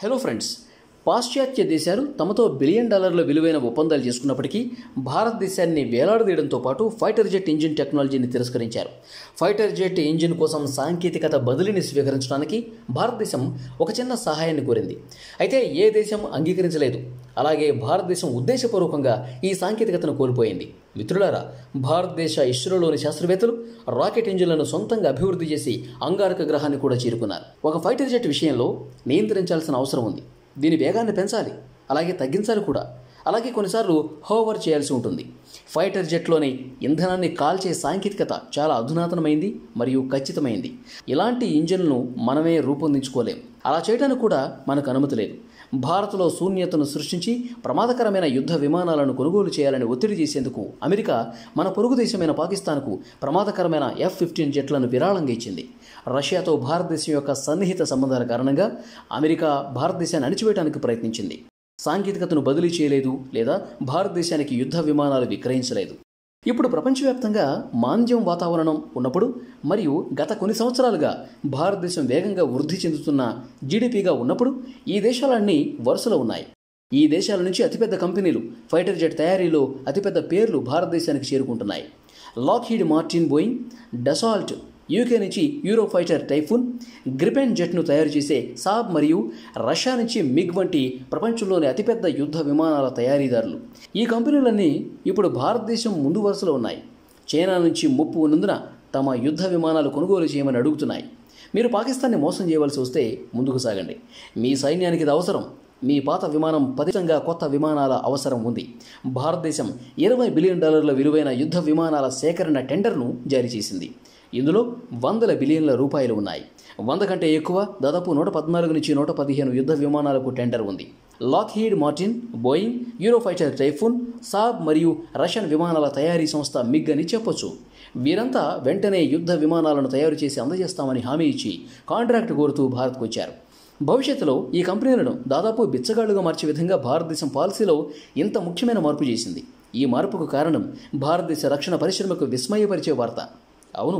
Hello friends, పాశ్చాత్య దేశాలు తమతో బిలియన్ డాలర్ల విలువైన ఒప్పందాలు చేసుకున్నప్పటికీ భారతదేశాన్ని వేలాడదీయడంతో పాటు ఫైటర్ జెట్ ఇంజిన్ టెక్నాలజీని తిరస్కరించారు. ఫైటర్ జెట్ ఇంజిన్ కోసం సాంకేతికత బదిలీని స్వీకరించడానికి భారతదేశం ఒక చిన్న సహాయాన్ని కోరింది. అయితే ఏ దేశం అంగీకరించలేదు. అలాగే భారతదేశం ఉద్దేశపూర్వకంగా ఈ సాంకేతికతను కోల్పోయింది. మిత్రులారా, భారతదేశ ఇస్రోలోని శాస్త్రవేత్తలు రాకెట్ ఇంజిన్లను సొంతంగా అభివృద్ధి చేసి అంగారక గ్రహాన్ని కూడా చేరుకున్నారు. ఒక ఫైటర్ జెట్ విషయంలో నియంత్రించాల్సిన అవసరం ఉంది. దీని వేగాన్ని పెంచాలి, అలాగే తగ్గించాలి కూడా. అలాగే కొన్నిసార్లు హోవర్ చేయాల్సి ఉంటుంది. ఫైటర్ జెట్లోని ఇంధనాన్ని కాల్చే సాంకేతికత చాలా అధునాతనమైంది మరియు ఖచ్చితమైంది. ఇలాంటి ఇంజిన్లను మనమే రూపొందించుకోలేం. అలా చేయడానికి కూడా మనకు అనుమతి లేదు. భారత్లో శూన్యతను సృష్టించి ప్రమాదకరమైన యుద్ధ విమానాలను కొనుగోలు చేయాలని ఒత్తిడి చేసేందుకు అమెరికా మన పొరుగు దేశమైన పాకిస్తాన్కు ప్రమాదకరమైన F-15 జెట్లను విరాళంగా ఇచ్చింది. రష్యాతో భారతదేశం యొక్క సన్నిహిత సంబంధాల కారణంగా అమెరికా భారతదేశాన్ని అణిచివేయడానికి ప్రయత్నించింది. సాంకేతికతను బదిలీ చేయలేదు లేదా భారతదేశానికి యుద్ధ విమానాలు విక్రయించలేదు. ఇప్పుడు ప్రపంచవ్యాప్తంగా మాంద్యం వాతావరణం ఉన్నప్పుడు మరియు గత కొన్ని సంవత్సరాలుగా భారతదేశం వేగంగా వృద్ధి చెందుతున్న జీడిపిగా ఉన్నప్పుడు ఈ దేశాలన్నీ వరుసలో ఉన్నాయి. ఈ దేశాల నుంచి అతిపెద్ద కంపెనీలు ఫైటర్ జెట్ తయారీలో అతిపెద్ద పేర్లు భారతదేశానికి చేరుకుంటున్నాయి. Lockheed Martin, Boeing, Dassault, UK నుంచి యూరోఫైటర్ టైఫూన్, గ్రిపెన్ జెట్ను తయారు చేసే సాబ్ మరియు రష్యా నుంచి మిగ్ వంటి ప్రపంచంలోని అతిపెద్ద యుద్ధ విమానాల తయారీదారులు. ఈ కంపెనీలన్నీ ఇప్పుడు భారతదేశం ముందు వరుసలో ఉన్నాయి. చైనా నుంచి ముప్పు ఉన్నందున తమ యుద్ధ విమానాలు కొనుగోలు చేయమని అడుగుతున్నాయి. మీరు పాకిస్తాన్ని మోసం చేయవలసి వస్తే ముందుకు సాగండి. మీ సైన్యానికి ఇది అవసరం. మీ పాత విమానం పదితంగా కొత్త విమానాల అవసరం ఉంది. భారతదేశం $20 బిలియన్ విలువైన యుద్ధ విమానాల సేకరణ టెండర్ను జారీ చేసింది. ఇందులో వందల బిలియన్ల రూపాయలు ఉన్నాయి. 100 కంటే ఎక్కువ, దాదాపు 114 నుంచి 115 యుద్ధ విమానాలకు టెండర్ ఉంది. లాక్హీడ్ మార్టిన్, బోయింగ్, యూరోఫైటర్ టైఫూన్, సాబ్ మరియు రష్యన్ విమానాల తయారీ సంస్థ మిగ్ అని చెప్పొచ్చు. వీరంతా వెంటనే యుద్ధ విమానాలను తయారు చేసి అందజేస్తామని హామీ ఇచ్చి కాంట్రాక్ట్ కోరుతూ భారత్కు వచ్చారు. భవిష్యత్తులో ఈ కంపెనీలను దాదాపు బిచ్చగాళ్లుగా మార్చే విధంగా భారతదేశం పాలసీలో ఇంత ముఖ్యమైన మార్పు చేసింది. ఈ మార్పుకు కారణం భారతదేశ రక్షణ పరిశ్రమకు విస్మయపరిచే వార్త. అవును,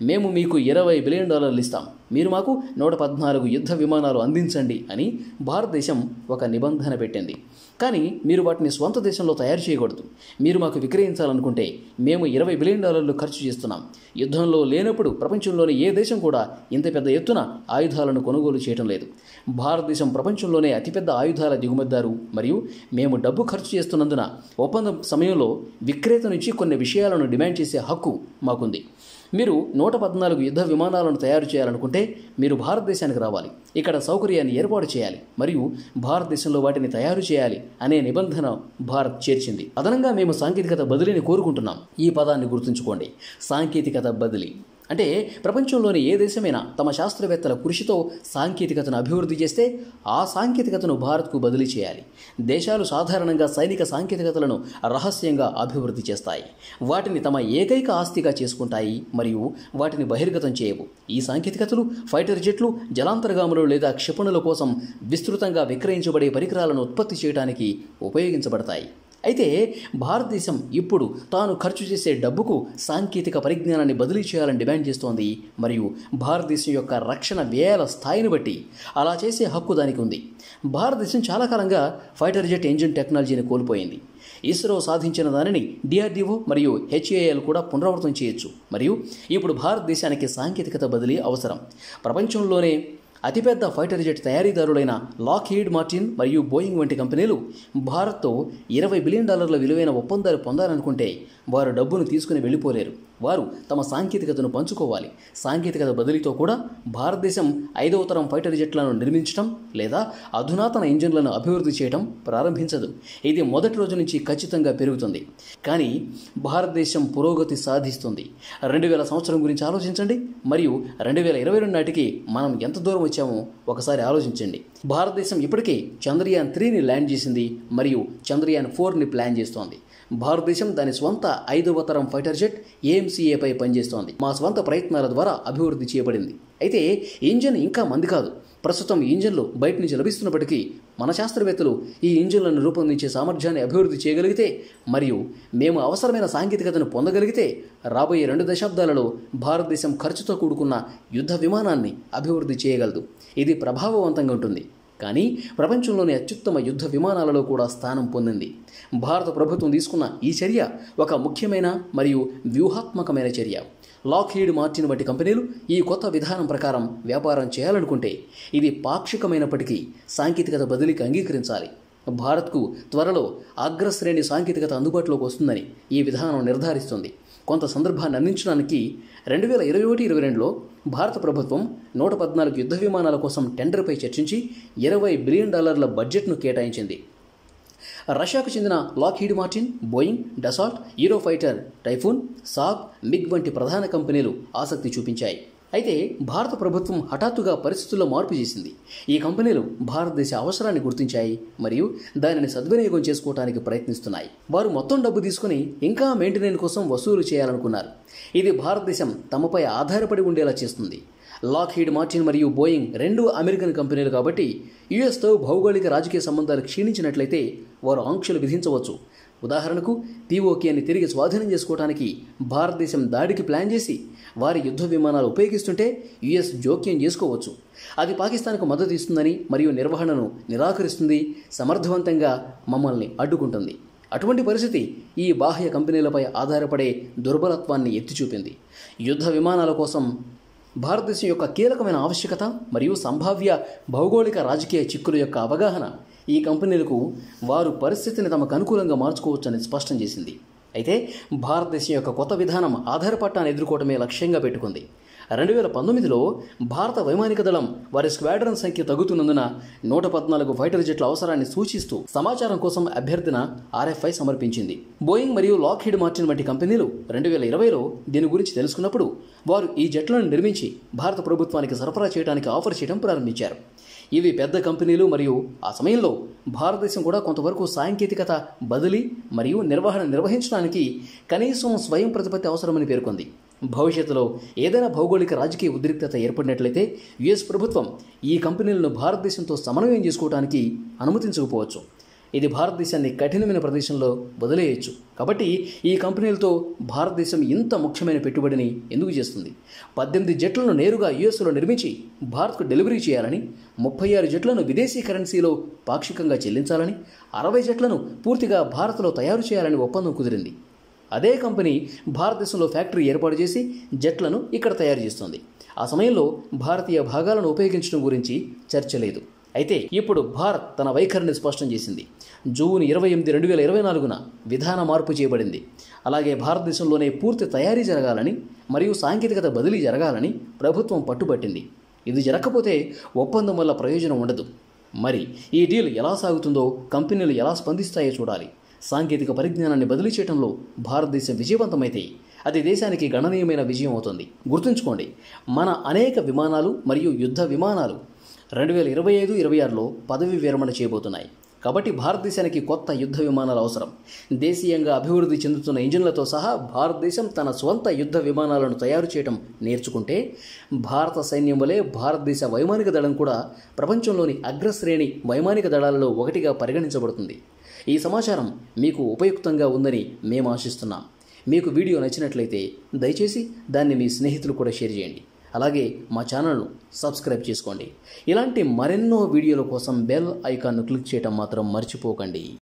మేము మీకు $20 బిలియన్ ఇస్తాం, మీరు మాకు 114 యుద్ధ విమానాలు అందించండి అని భారతదేశం ఒక నిబంధన పెట్టింది. కానీ మీరు వాటిని స్వంత దేశంలో తయారు చేయకూడదు. మీరు మాకు విక్రయించాలనుకుంటే మేము $20 బిలియన్ ఖర్చు చేస్తున్నాం. యుద్ధంలో లేనప్పుడు ప్రపంచంలోని ఏ దేశం కూడా ఇంత పెద్ద ఎత్తున ఆయుధాలను కొనుగోలు చేయడం లేదు. భారతదేశం ప్రపంచంలోనే అతిపెద్ద ఆయుధాల దిగుమతిదారు మరియు మేము డబ్బు ఖర్చు చేస్తున్నందున ఒప్పందం సమయంలో విక్రేత నుంచి కొన్ని విషయాలను డిమాండ్ చేసే హక్కు మాకుంది. మీరు 114 యుద్ధ విమానాలను తయారు చేయాలనుకుంటే మీరు భారతదేశానికి రావాలి, ఇక్కడ సౌకర్యాన్ని ఏర్పాటు చేయాలి మరియు భారతదేశంలో వాటిని తయారు చేయాలి అనే నిబంధన భారత్ చేర్చింది. అదనంగా మేము సాంకేతికత బదిలీని కోరుకుంటున్నాం. ఈ పదాన్ని గుర్తుంచుకోండి, సాంకేతికత బదిలీ అంటే ప్రపంచంలోని ఏ దేశమైనా తమ శాస్త్రవేత్తల కృషితో సాంకేతికతను అభివృద్ధి చేస్తే ఆ సాంకేతికతను భారత్కు బదిలీ చేయాలి. దేశాలు సాధారణంగా సైనిక సాంకేతికతలను రహస్యంగా అభివృద్ధి చేస్తాయి. వాటిని తమ ఏకైక ఆస్తిగా చేసుకుంటాయి మరియు వాటిని బహిర్గతం చేయవు. ఈ సాంకేతికతలు ఫైటర్ జెట్లు, జలాంతర్గాములు లేదా క్షిపణుల కోసం విస్తృతంగా విక్రయించబడే పరికరాలను ఉత్పత్తి చేయడానికి ఉపయోగించబడతాయి. అయితే భారతదేశం ఇప్పుడు తాను ఖర్చు చేసే డబ్బుకు సాంకేతిక పరిజ్ఞానాన్ని బదిలీ చేయాలని డిమాండ్ చేస్తోంది మరియు భారతదేశం యొక్క రక్షణ వ్యయాల స్థాయిని బట్టి అలా చేసే హక్కు దానికి ఉంది. భారతదేశం చాలా కాలంగా ఫైటర్ జెట్ ఇంజిన్ టెక్నాలజీని కోల్పోయింది. ఇస్రో సాధించిన దానిని DRDO మరియు HAL కూడా పునరావృతం చేయొచ్చు. మరియు ఇప్పుడు భారతదేశానికి సాంకేతికత బదిలీ అవసరం. ప్రపంచంలోనే అతిపెద్ద ఫైటర్ జెట్ తయారీదారులైన లాక్హీడ్ మార్టిన్ మరియు బోయింగ్ వంటి కంపెనీలు భారత్తో $20 బిలియన్ విలువైన ఒప్పందాలు పొందాలనుకుంటే వారు డబ్బును తీసుకుని వెళ్ళిపోలేరు. వారు తమ సాంకేతికతను పంచుకోవాలి. సాంకేతికత బదిలీతో కూడా భారతదేశం 5వ తరం ఫైటర్ జెట్లను నిర్మించడం లేదా అధునాతన ఇంజిన్లను అభివృద్ధి చేయడం ప్రారంభించదు. ఇది మొదటి రోజు నుంచి ఖచ్చితంగా పెరుగుతుంది. కానీ భారతదేశం పురోగతి సాధిస్తుంది. 2000 సంవత్సరం గురించి ఆలోచించండి మరియు 2022 నాటికి మనం ఎంత దూరం వచ్చామో ఒకసారి ఆలోచించండి. భారతదేశం ఇప్పటికే చంద్రయాన్ 3ని ల్యాండ్ చేసింది మరియు చంద్రయాన్ 4ని ప్లాన్ చేస్తోంది. భారతదేశం దాని స్వంత 5వ తరం ఫైటర్ జెట్ AMCA-పై పనిచేస్తోంది. మా స్వంత ప్రయత్నాల ద్వారా అభివృద్ధి చేయబడింది. అయితే ఇంజిన్ ఇంకా మంది కాదు. ప్రస్తుతం ఈ ఇంజిన్లు బయట నుంచి లభిస్తున్నప్పటికీ మన శాస్త్రవేత్తలు ఈ ఇంజిన్లను రూపొందించే సామర్థ్యాన్ని అభివృద్ధి చేయగలిగితే మరియు మేము అవసరమైన సాంకేతికతను పొందగలిగితే రాబోయే 2 దశాబ్దాలలో భారతదేశం ఖర్చుతో కూడుకున్న యుద్ధ విమానాన్ని అభివృద్ధి చేయగలదు. ఇది ప్రభావవంతంగా ఉంటుంది. కానీ ప్రపంచంలోని అత్యుత్తమ యుద్ధ విమానాలలో కూడా స్థానం పొందింది. భారత ప్రభుత్వం తీసుకున్న ఈ చర్య ఒక ముఖ్యమైన మరియు వ్యూహాత్మకమైన చర్య. లాక్హీడ్ మార్టిన్ వంటి కంపెనీలు ఈ కొత్త విధానం ప్రకారం వ్యాపారం చేయాలనుకుంటే ఇది పాక్షికమైనప్పటికీ సాంకేతికత బదిలీకి అంగీకరించాలి. భారత్కు త్వరలో అగ్రశ్రేణి సాంకేతికత అందుబాటులోకి వస్తుందని ఈ విధానం నిర్ధారిస్తుంది. కొంత సందర్భాన్ని అందించడానికి 2021-22లో భారత ప్రభుత్వం 114 యుద్ధ విమానాల కోసం టెండర్పై చర్చించి $20 బిలియన్ బడ్జెట్ను కేటాయించింది. రష్యాకు చెందిన Lockheed Martin, Boeing, Dassault, Eurofighter, Typhoon, Saab, MiG వంటి ప్రధాన కంపెనీలు ఆసక్తి చూపించాయి. అయితే భారత ప్రభుత్వం హఠాత్తుగా పరిస్థితుల్లో మార్పు చేసింది. ఈ కంపెనీలు భారతదేశ అవసరాన్ని గుర్తించాయి మరియు దానిని సద్వినియోగం చేసుకోవడానికి ప్రయత్నిస్తున్నాయి. వారు మొత్తం డబ్బు తీసుకుని ఇంకా మెయింటెనెన్స్ కోసం వసూలు చేయాలనుకున్నారు. ఇది భారతదేశం తమపై ఆధారపడి ఉండేలా చేస్తుంది. లాక్హీడ్ మార్టిన్ మరియు బోయింగ్ రెండూ అమెరికన్ కంపెనీలు కాబట్టి యుఎస్తో భౌగోళిక రాజకీయ సంబంధాలు క్షీణించినట్లయితే వారు ఆంక్షలు విధించవచ్చు. ఉదాహరణకు పీఓకేని తిరిగి స్వాధీనం చేసుకోవడానికి భారతదేశం దాడికి ప్లాన్ చేసి వారి యుద్ధ విమానాలు ఉపయోగిస్తుంటే యుఎస్ జోక్యం చేసుకోవచ్చు. అది పాకిస్తాన్కు మద్దతు ఇస్తుందని మరియు నిర్వహణను నిరాకరిస్తుంది, సమర్థవంతంగా మమ్మల్ని అడ్డుకుంటుంది. అటువంటి పరిస్థితి ఈ బాహ్య కంపెనీలపై ఆధారపడే దుర్బలత్వాన్ని ఎత్తిచూపింది. యుద్ధ విమానాల కోసం భారతదేశం యొక్క కీలకమైన ఆవశ్యకత మరియు సంభావ్య భౌగోళిక రాజకీయ చిక్కుల యొక్క అవగాహన ఈ కంపెనీలకు వారు పరిస్థితిని తమకు అనుకూలంగా మార్చుకోవచ్చని స్పష్టం చేసింది. అయితే భారతదేశం యొక్క కొత్త విధానం ఆధారపట్టాన్ని ఎదుర్కోవడమే లక్ష్యంగా పెట్టుకుంది. 2019లో భారత వైమానిక దళం వారి స్క్వాడ్రన్ సంఖ్య తగ్గుతున్నందున 114 ఫైటర్ జెట్ల అవసరాన్ని సూచిస్తూ సమాచారం కోసం అభ్యర్థన RFI సమర్పించింది. బోయింగ్ మరియు లాక్హీడ్ మార్టిన్ వంటి కంపెనీలు 2020లో దీని గురించి తెలుసుకున్నప్పుడు వారు ఈ జెట్లను నిర్మించి భారత ప్రభుత్వానికి సరఫరా చేయడానికి ఆఫర్ చేయడం ప్రారంభించారు. ఇవి పెద్ద కంపెనీలు మరియు ఆ సమయంలో భారతదేశం కూడా కొంతవరకు సాంకేతికత బదిలీ మరియు నిర్వహణ నిర్వహించడానికి కనీసం స్వయం ప్రతిపత్తి అవసరమని పేర్కొంది. భవిష్యత్తులో ఏదైనా భౌగోళిక రాజకీయ ఉద్రిక్తత ఏర్పడినట్లయితే యుఎస్ ప్రభుత్వం ఈ కంపెనీలను భారతదేశంతో సమన్వయం చేసుకోవడానికి అనుమతించకపోవచ్చు. ఇది భారతదేశాన్ని కఠినమైన ప్రదేశంలో వదిలేయచ్చు. కాబట్టి ఈ కంపెనీలతో భారతదేశం ఇంత ముఖ్యమైన పెట్టుబడిని ఎందుకు చేస్తుంది? 18 జెట్లను నేరుగా యుఎస్లో నిర్మించి భారత్కు డెలివరీ చేయాలని, 36 జెట్లను విదేశీ కరెన్సీలో పాక్షికంగా చెల్లించాలని, 60 జెట్లను పూర్తిగా భారత్లో తయారు చేయాలని ఒప్పందం కుదిరింది. అదే కంపెనీ భారతదేశంలో ఫ్యాక్టరీ ఏర్పాటు చేసి జెట్లను ఇక్కడ తయారు చేస్తుంది. ఆ సమయంలో భారతీయ భాగాలను ఉపయోగించడం గురించి చర్చ లేదు. అయితే ఇప్పుడు భారత్ తన వైఖరిని స్పష్టం చేసింది. జూన్ 28, 2024న విధాన మార్పు చేయబడింది. అలాగే భారతదేశంలోనే పూర్తి తయారీ జరగాలని మరియు సాంకేతికత బదిలీ జరగాలని ప్రభుత్వం పట్టుబట్టింది. ఇది జరగకపోతే ఒప్పందం వల్ల ప్రయోజనం ఉండదు. మరి ఈ డీల్ ఎలా సాగుతుందో, కంపెనీలు ఎలా స్పందిస్తాయో చూడాలి. సాంకేతిక పరిజ్ఞానాన్ని బదిలీ చేయడంలో భారతదేశం విజయవంతమైతే అది దేశానికి గణనీయమైన విజయం అవుతుంది. గుర్తుంచుకోండి, మన అనేక విమానాలు మరియు యుద్ధ విమానాలు 2025-26లో పదవి విరమణ చేయబోతున్నాయి. కాబట్టి భారతదేశానికి కొత్త యుద్ధ విమానాలు అవసరం. దేశీయంగా అభివృద్ధి చెందుతున్న ఇంజిన్లతో సహా భారతదేశం తన స్వంత యుద్ధ విమానాలను తయారు చేయడం నేర్చుకుంటే భారత సైన్యం వలె భారతదేశ వైమానిక దళం కూడా ప్రపంచంలోని అగ్రశ్రేణి వైమానిక దళాలలో ఒకటిగా పరిగణించబడుతుంది. ఈ సమాచారం మీకు ఉపయుక్తంగా ఉందని మేము ఆశిస్తున్నాం. మీకు వీడియో నచ్చినట్లయితే దయచేసి దాన్ని మీ స్నేహితులు కూడా షేర్ చేయండి. అలాగే మా ఛానల్ను సబ్స్క్రైబ్ చేసుకోండి. ఇలాంటి మరెన్నో వీడియోల కోసం బెల్ ఐకాన్ను క్లిక్ చేయడం మాత్రం మర్చిపోకండి.